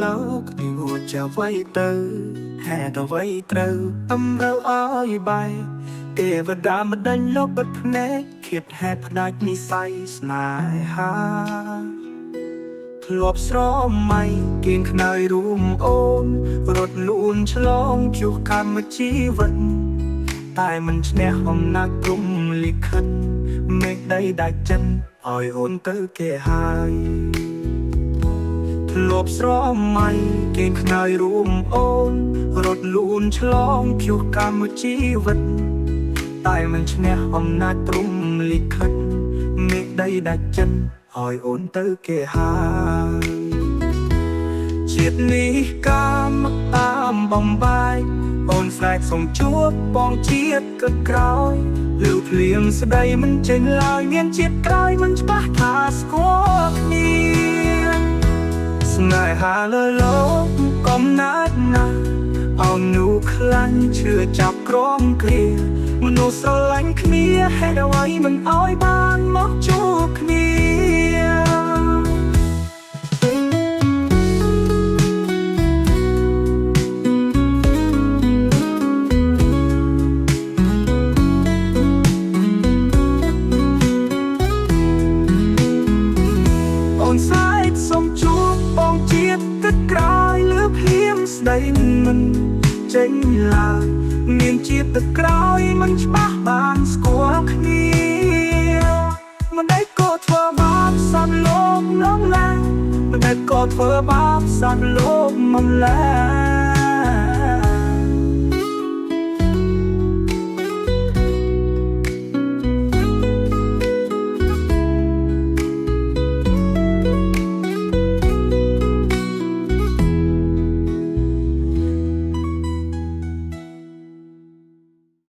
លោកពីងួចจะไว้ទៅហេតុអ្វីត្រូវអំរើអើយបែទេវតាមិនដេញលោកបិទភ្នែកគៀតហេតុផ្ដាច់និស័យស្នេហាធ្លាប់ស្រមៃគៀងខ្នើយរួមអូនរត់លូនឆ្លងជួបកម្មជីវិតតែមិនឈ្នះអំណាចព្រំលិខិតមេឃដីដាច់ចិនឲ្យអូនទៅគេហើយធ្លាប់ស្រមៃគៀងខ្នើយរួមអូនរត់លូនឆ្លងជួបកម្មជីវិតតែមិនឈ្នះអំណាចព្រំលិខិតមេឃដីដាច់ចិនឲ្យអូនទៅគេហើយជាតិនេះកាមតាមបំបាយអូនស្រែកសុំជួបបងជាតិគិតក្រោយលឺភ្លៀងស្ដីមិនចេញឡើយមានជាតិក្រោយមិនច្បាស់ថាស្គាល់គ្នាស្នេហាលើលោកកំណាត់ណាស់អោននូខ្លាញ់ឈឺចាប់ក្រំគ្រាមនុស្សស្រឡាញ់គ្នាហេតុអ្វីមិនឲ្យបានមកជួបគ្នាអូនស្រែកសុំជួបបងជាតិទឹកក្រោយលឺភ្លៀងស្ដីមិនចេញឡើយមានជាតិទឹកក្រោយមិនច្បាស់បានស្គាល់គ្នាមិនដេចក៏ធ្វើបាបសត្វលោកនំឡាមិនដេចក៏ធ្វើបាបសត្វលោកមិនឡា